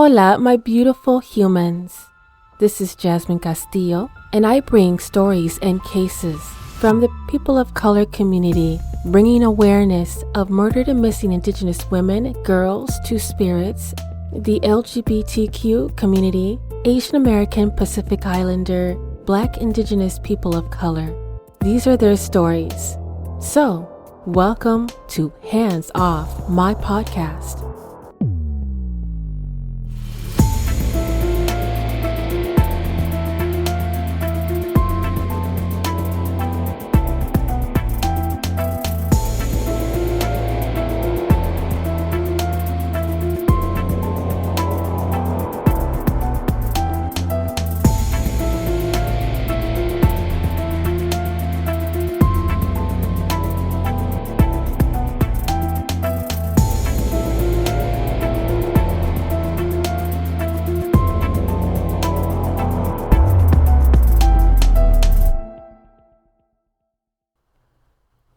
Hola, my beautiful humans. This is Jasmine Castillo, and I bring stories and cases from the people of color community, bringing awareness of murdered and missing Indigenous women, girls, two-spirits, the LGBTQ community, Asian American, Pacific Islander, Black Indigenous people of color. These are their stories. So, welcome to Hands Off, my podcast.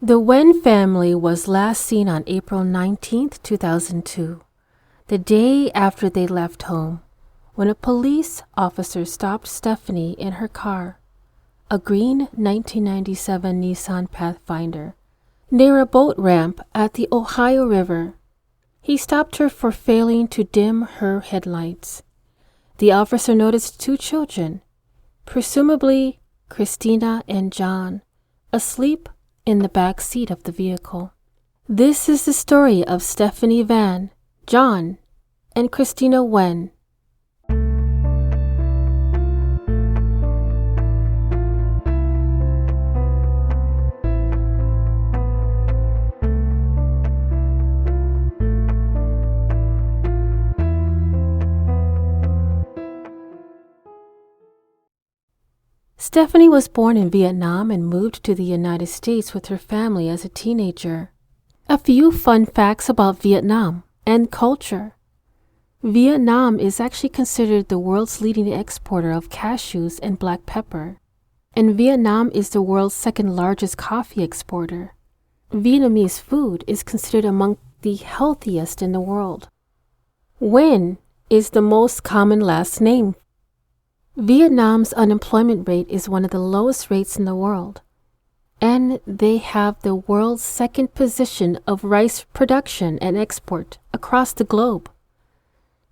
The Nguyen family was last seen on April 19, 2002, the day after they left home, when a police officer stopped Stephanie in her car, a green 1997 Nissan Pathfinder, near a boat ramp at the Ohio River. He stopped her for failing to dim her headlights. The officer noticed two children, presumably Kristina and John, asleep in the back seat of the vehicle. This is the story of Stephanie Van, John, and Kristina Nguyen. Stephanie was born in Vietnam and moved to the United States with her family as a teenager. A few fun facts about Vietnam and culture. Vietnam is actually considered the world's leading exporter of cashews and black pepper, and Vietnam is the world's second largest coffee exporter. Vietnamese food is considered among the healthiest in the world. Nguyen is the most common last name. Vietnam's unemployment rate is one of the lowest rates in the world, and they have the world's second position of rice production and export across the globe.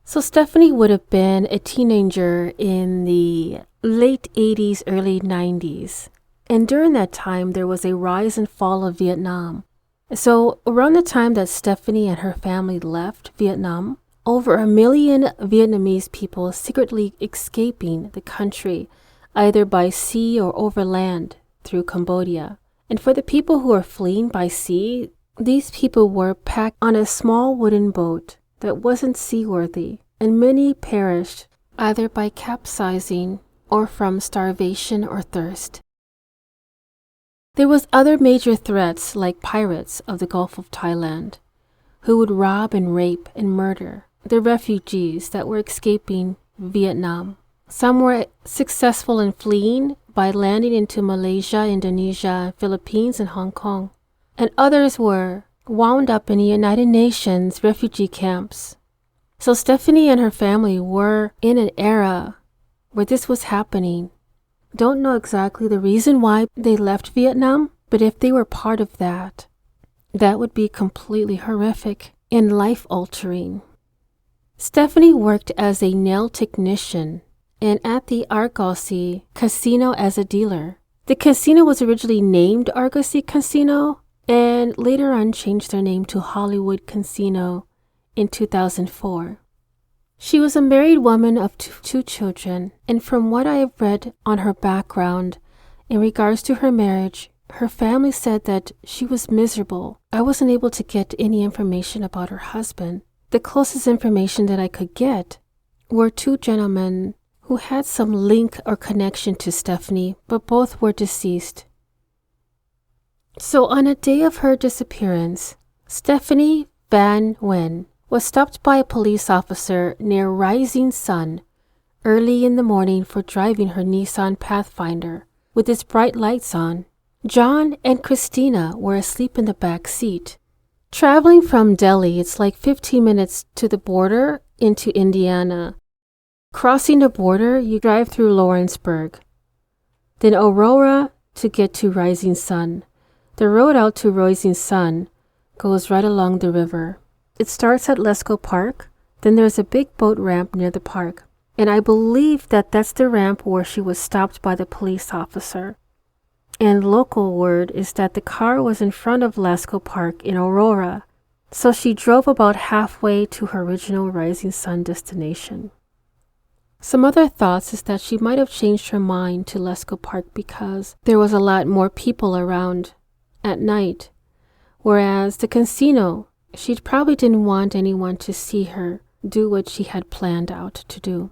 So Stephanie would have been a teenager in the late 80s, early 90s, and during that time there was a rise and fall of Vietnam. So around the time that Stephanie and her family left Vietnam, over 1 million Vietnamese people secretly escaping the country, either by sea or over land through Cambodia. And for the people who are fleeing by sea, these people were packed on a small wooden boat that wasn't seaworthy, and many perished either by capsizing or from starvation or thirst. There was other major threats like pirates of the Gulf of Thailand, who would rob and rape and murder the refugees that were escaping Vietnam. Some were successful in fleeing by landing into Malaysia, Indonesia, Philippines, and Hong Kong. And others were wound up in the United Nations refugee camps. So Stephanie and her family were in an era where this was happening. Don't know exactly the reason why they left Vietnam, but if they were part of that, that would be completely horrific and life-altering. Stephanie worked as a nail technician and at the Argosy Casino as a dealer. The casino was originally named Argosy Casino and later on changed their name to Hollywood Casino in 2004. She was a married woman of two children, and from what I have read on her background in regards to her marriage, her family said that she was miserable. I wasn't able to get any information about her husband. The closest information that I could get were two gentlemen who had some link or connection to Stephanie, but both were deceased. So on a day of her disappearance, Stephanie Van Nguyen was stopped by a police officer near Rising Sun early in the morning for driving her Nissan Pathfinder with its bright lights on. John and Kristina were asleep in the back seat. Traveling from Delhi, it's like 15 minutes to the border into Indiana. Crossing the border, you drive through Lawrenceburg, then Aurora to get to Rising Sun. The road out to Rising Sun goes right along the river. It starts at Lesko Park, then there's a big boat ramp near the park. And I believe that that's the ramp where she was stopped by the police officer. And local word is that the car was in front of Lesko Park in Aurora, so she drove about halfway to her original Rising Sun destination. Some other thoughts is that she might have changed her mind to Lesko Park because there was a lot more people around at night, whereas the casino, she probably didn't want anyone to see her do what she had planned out to do.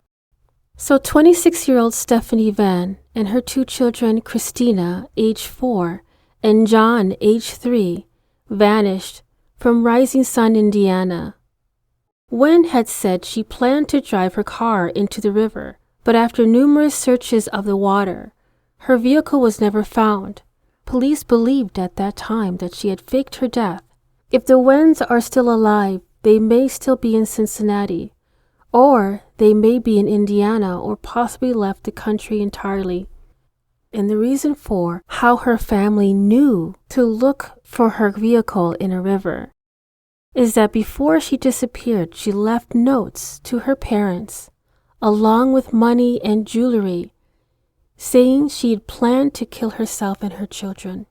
So 26-year-old Stephanie Van and her two children, Kristina, age 4, and John, age 3, vanished from Rising Sun, Indiana. Nguyen had said she planned to drive her car into the river, but after numerous searches of the water, her vehicle was never found. Police believed at that time that she had faked her death. If the Nguyen's are still alive, they may still be in Cincinnati, or they may be in Indiana or possibly left the country entirely. And the reason for how her family knew to look for her vehicle in a river is that before she disappeared, she left notes to her parents, along with money and jewelry, saying she had planned to kill herself and her children.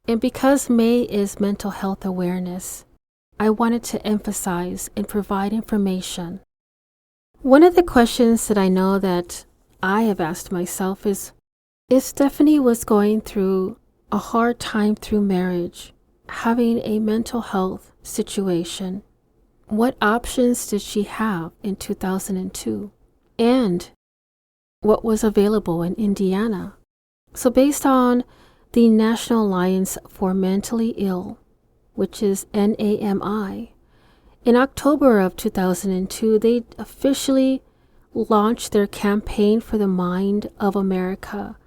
And because May is Mental Health Awareness, I wanted to emphasize and provide information. One of the questions that I know that I have asked myself is, if Stephanie was going through a hard time through marriage, having a mental health situation, what options did she have in 2002? And what was available in Indiana? So based on the National Alliance for Mentally Ill, which is NAMI, in October of 2002, they officially launched their campaign for the Mind of America,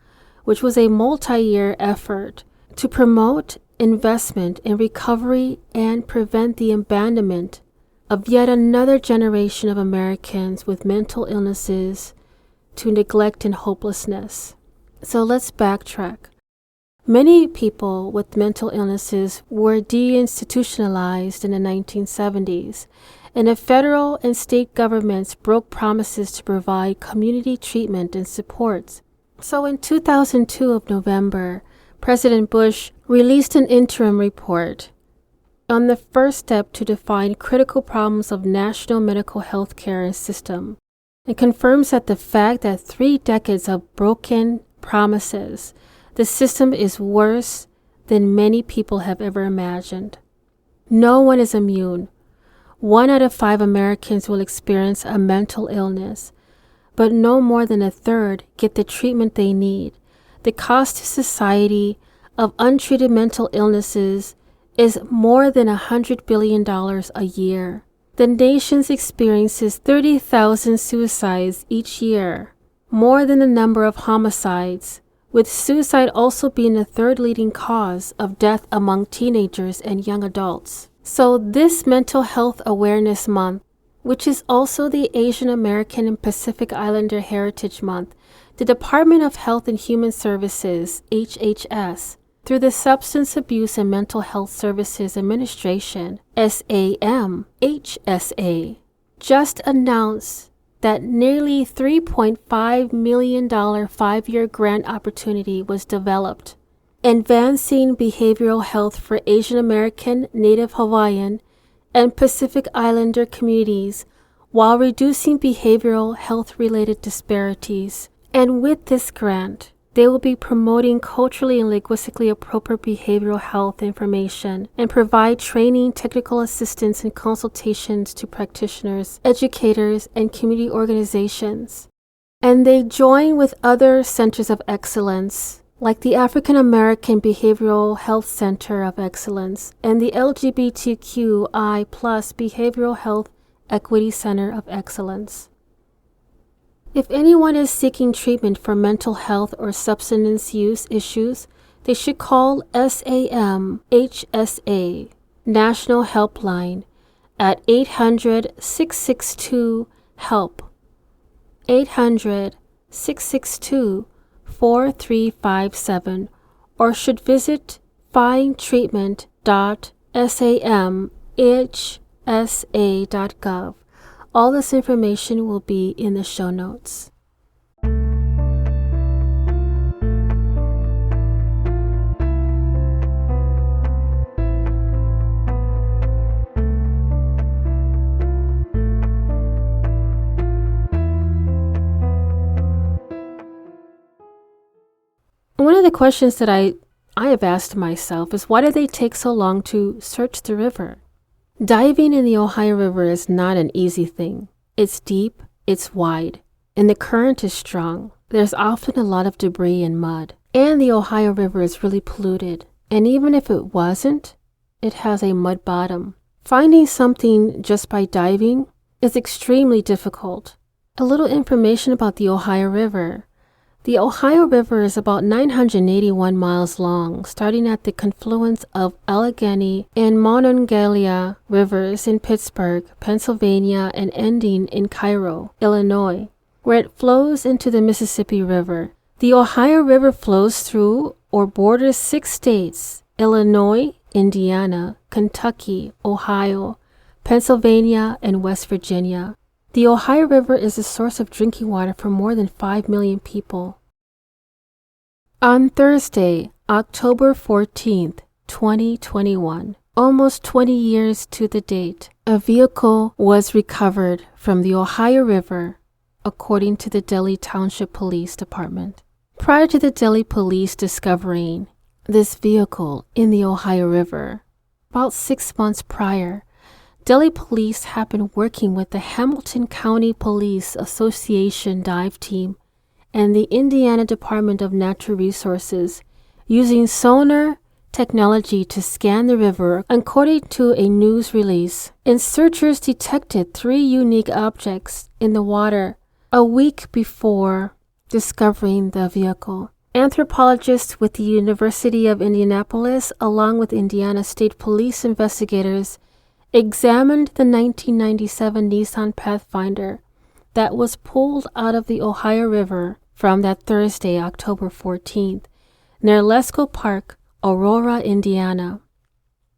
which was a multi-year effort to promote investment in recovery and prevent the abandonment of yet another generation of Americans with mental illnesses to neglect and hopelessness. So let's backtrack. Many people with mental illnesses were deinstitutionalized in the 1970s, and the federal and state governments broke promises to provide community treatment and supports. So in 2002 of November, President Bush released an interim report on the first step to define critical problems of national medical health care system, and confirms that the fact that 3 decades of broken promises, the system is worse than many people have ever imagined. No one is immune. 1 out of 5 Americans will experience a mental illness, but no more than a third get the treatment they need. The cost to society of untreated mental illnesses is more than $100 billion a year. The nation experiences 30,000 suicides each year, more than the number of homicides, with suicide also being the 3rd leading cause of death among teenagers and young adults. So this Mental Health Awareness Month, which is also the Asian American and Pacific Islander Heritage Month, the Department of Health and Human Services, HHS, through the Substance Abuse and Mental Health Services Administration, SAMHSA, just announced that nearly $3.5 million 5-year grant opportunity was developed, advancing behavioral health for Asian American, Native Hawaiian, and Pacific Islander communities while reducing behavioral health-related disparities. And with this grant, they will be promoting culturally and linguistically appropriate behavioral health information and provide training, technical assistance, and consultations to practitioners, educators, and community organizations. And they join with other centers of excellence like the African American Behavioral Health Center of Excellence and the LGBTQI+ Behavioral Health Equity Center of Excellence. If anyone is seeking treatment for mental health or substance use issues, they should call SAMHSA National Helpline at 800-662-HELP, 800-662-4357, or should visit findtreatment.samhsa.gov. All this information will be in the show notes. One of the questions that I have asked myself is, why did they take so long to search the river? Diving in the Ohio River is not an easy thing. It's deep, it's wide, and the current is strong. There's often a lot of debris and mud, and the Ohio River is really polluted. And even if it wasn't, it has a mud bottom. Finding something just by diving is extremely difficult. A little information about the Ohio River. The Ohio River is about 981 miles long, starting at the confluence of Allegheny and Monongahela rivers in Pittsburgh, Pennsylvania, and ending in Cairo, Illinois, where it flows into the Mississippi River. The Ohio River flows through or borders 6 states: Illinois, Indiana, Kentucky, Ohio, Pennsylvania, and West Virginia. The Ohio River is a source of drinking water for more than 5 million people. On Thursday, October 14th, 2021, almost 20 years to the date, a vehicle was recovered from the Ohio River, according to the Delhi Township Police Department. Prior to the Delhi police discovering this vehicle in the Ohio River, about 6 months prior, Delhi police had been working with the Hamilton County Police Association dive team and the Indiana Department of Natural Resources using sonar technology to scan the river, according to a news release. And searchers detected 3 unique objects in the water a week before discovering the vehicle. Anthropologists with the University of Indianapolis, along with Indiana State Police investigators, examined the 1997 Nissan Pathfinder that was pulled out of the Ohio River from that Thursday, October 14th, near Lesko Park, Aurora, Indiana.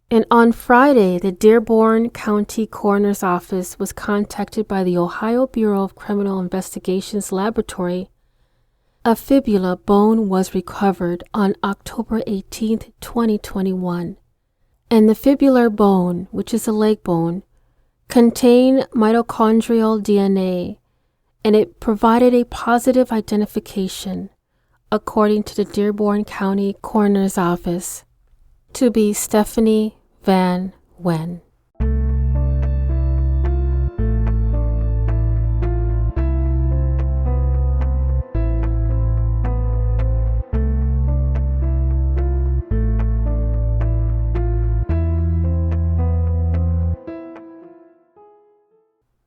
And on Friday, the Dearborn County Coroner's Office was contacted by the Ohio Bureau of Criminal Investigations Laboratory. A fibula bone was recovered on October 18th, 2021. And the fibular bone, which is a leg bone, contained mitochondrial DNA, and it provided a positive identification, according to the Dearborn County Coroner's Office, to be Stephanie Van Nguyen.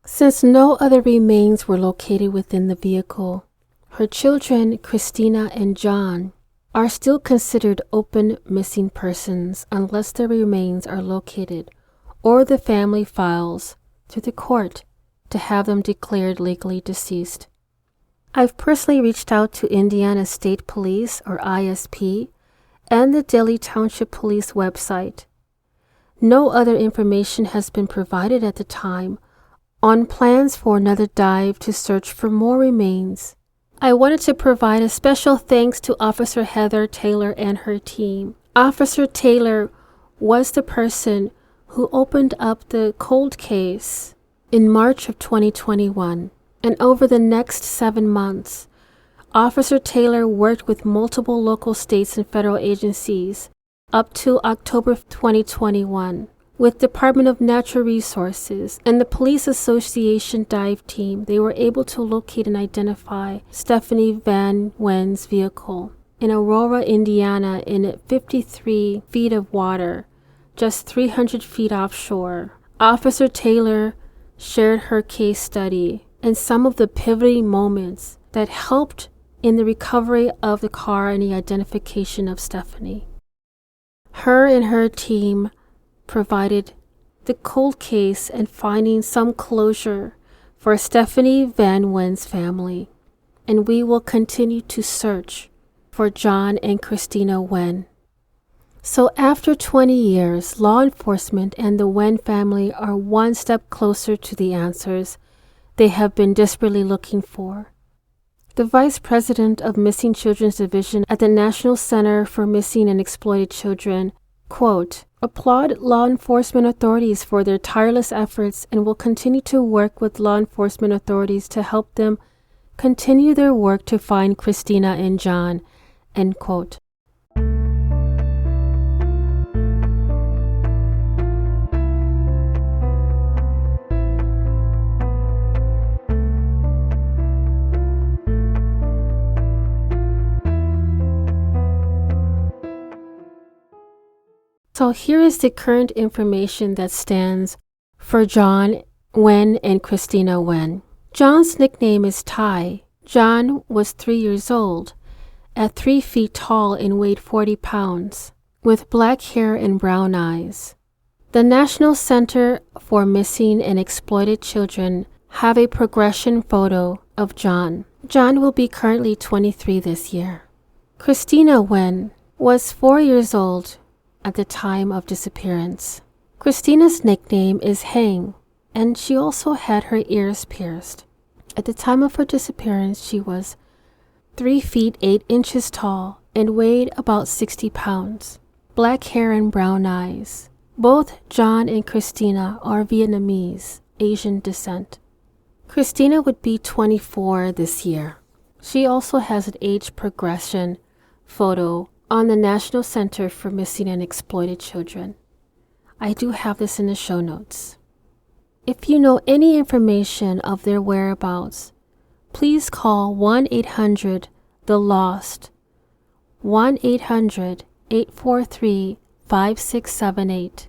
Since no other remains were located within the vehicle, her children, Kristina and John, are still considered open missing persons unless their remains are located or the family files to the court to have them declared legally deceased. I've personally reached out to Indiana State Police, or ISP, and the Delhi Township Police website. No other information has been provided at the time on plans for another dive to search for more remains. I wanted to provide a special thanks to Officer Heather Taylor and her team. Officer Taylor was the person who opened up the cold case in March of 2021. And over the next 7 months, Officer Taylor worked with multiple local states and federal agencies up to October 2021. With Department of Natural Resources and the Police Association dive team, they were able to locate and identify Stephanie Van Nguyen's vehicle. in Aurora, Indiana, in 53 feet of water, just 300 feet offshore. Officer Taylor shared her case study and some of the pivoting moments that helped in the recovery of the car and the identification of Stephanie. Her and her team provided the cold case and finding some closure for Stephanie Van Nguyen's family, and we will continue to search for John and Kristina Nguyen. So after 20 years, law enforcement and the Nguyen family are one step closer to the answers they have been desperately looking for. The Vice President of Missing Children's Division at the National Center for Missing and Exploited Children, quote, applaud law enforcement authorities for their tireless efforts and will continue to work with law enforcement authorities to help them continue their work to find Kristina and John, end quote. So here is the current information that stands for John Nguyen and Kristina Nguyen. John's nickname is Ty. John was 3 years old, at 3 feet tall and weighed 40 pounds, with black hair and brown eyes. The National Center for Missing and Exploited Children have a progression photo of John. John will be currently 23 this year. Kristina Nguyen was 4 years old at the time of disappearance. Kristina's nickname is Hang, and she also had her ears pierced. At the time of her disappearance, she was 3 feet 8 inches tall and weighed about 60 pounds. Black hair and brown eyes. Both John and Kristina are Vietnamese, Asian descent. Kristina would be 24 this year. She also has an age progression photo on the National Center for Missing and Exploited Children. I do have this in the show notes. If you know any information of their whereabouts, please call 1-800-THE-LOST, 1-800-843-5678.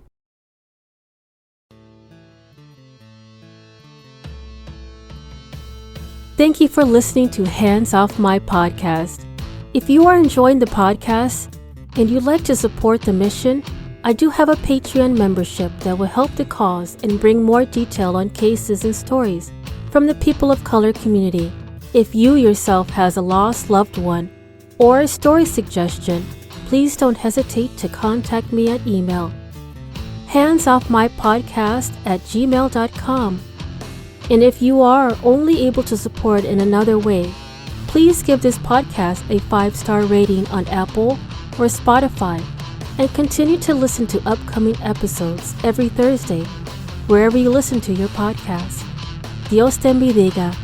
Thank you for listening to Hands Off My Podcast. If you are enjoying the podcast and you'd like to support the mission, I do have a Patreon membership that will help the cause and bring more detail on cases and stories from the people of color community. If you yourself has a lost loved one or a story suggestion, please don't hesitate to contact me at email handsoffmypodcast@gmail.com. And if you are only able to support in another way, please give this podcast a 5-star rating on Apple or Spotify and continue to listen to upcoming episodes every Thursday, wherever you listen to your podcast. Dios te bendiga.